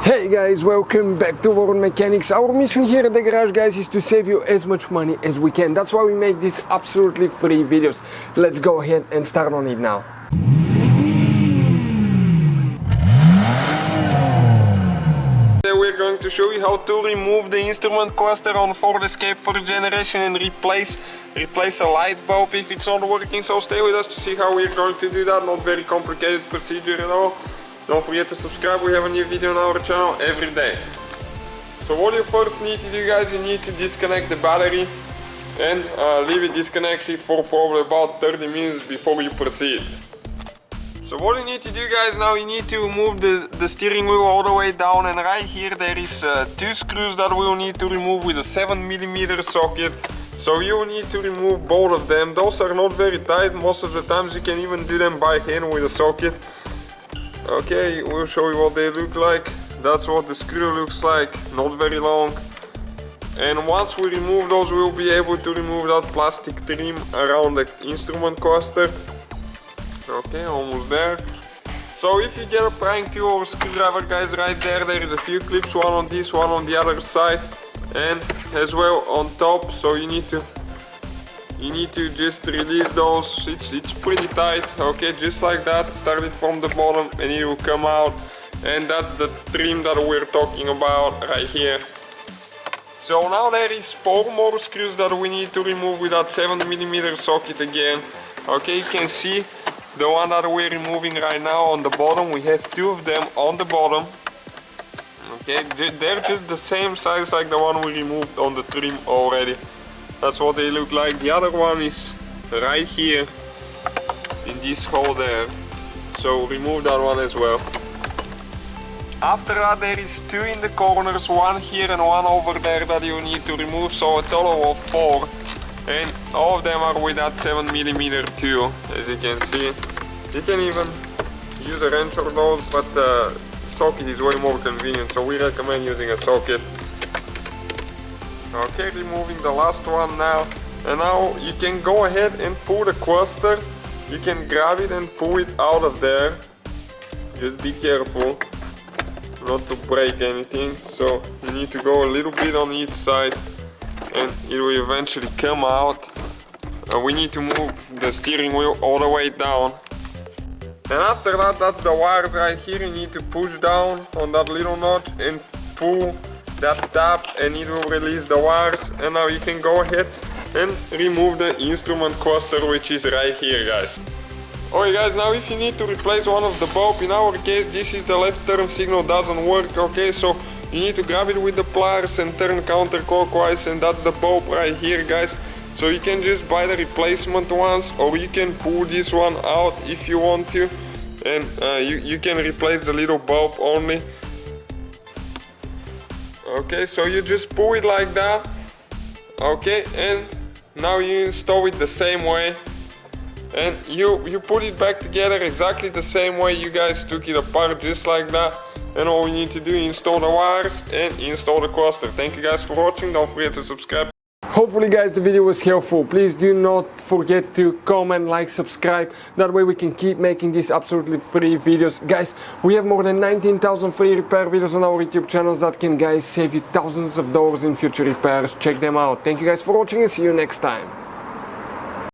Hey guys, welcome back to World Mechanics. Our mission here at the garage, guys, is to save you as much money as we can. That's why we make these absolutely free videos. Let's go ahead and start on it now. We're going to show you how to remove the instrument cluster on Ford Escape 4th generation and replace a light bulb if it's not working. So stay with us to see how we're going to do that. Not very complicated procedure at all. Don't forget to subscribe, we have a new video on our channel every day. So what you first need to do, guys, you need to disconnect the battery and leave it disconnected for probably about 30 minutes before you proceed. So what you need to do, guys, now you need to move the steering wheel all the way down, and right here there is two screws that we'll need to remove with a 7mm socket. So you need to remove both of them. Those are not very tight, most of the times you can even do them by hand with a socket. Okay, we'll show you what they look like. That's what the screw looks like, not very long. And once we remove those, we'll be able to remove that plastic trim around the instrument cluster. Okay, almost there. So if you get a prying tool or screwdriver, guys, right there is a few clips, one on this, one on the other side, and as well on top. So you need to just release those. It's pretty tight. Okay, just like that. Start it from the bottom and it will come out, and that's the trim that we're talking about right here. So now there is 4 more screws that we need to remove with that 7mm socket again. Okay, you can see the one that we're removing right now on the bottom. We have 2 of them on the bottom. Okay, they're just the same size like the one we removed on the trim already. That's what they look like. The other one is right here in this hole there. So remove that one as well. After that there is 2 in the corners, one here and one over there that you need to remove. So a total of 4. And all of them are with that 7mm too, as you can see. You can even use a wrench or those, but socket is way more convenient, so we recommend using a socket. Okay, removing the last one now. And now you can go ahead and pull the cluster. You can grab it and pull it out of there. Just be careful not to break anything. So you need to go a little bit on each side and it will eventually come out. We need to move the steering wheel all the way down. And after that, that's the wires right here. You need to push down on that little notch and pull that tab and it will release the wires. And now you can go ahead and remove the instrument cluster, which is right here, guys. Alright guys, now if you need to replace one of the bulb, in our case this is the left turn signal doesn't work. Okay, so you need to grab it with the pliers and turn counterclockwise, and that's the bulb right here, guys. So you can just buy the replacement ones, or you can pull this one out if you want to, and you can replace the little bulb only. Okay, so you just pull it like that. Okay, and now you install it the same way, and you put it back together exactly the same way you guys took it apart, just like that. And all we need to do is install the wires and install the cluster. Thank you guys for watching. Don't forget to subscribe. Hopefully guys the video was helpful. Please do not forget to comment, like, subscribe. That way we can keep making these absolutely free videos. Guys, we have more than 19,000 free repair videos on our YouTube channels that can, guys, save you thousands of dollars in future repairs. Check them out. Thank you guys for watching and see you next time.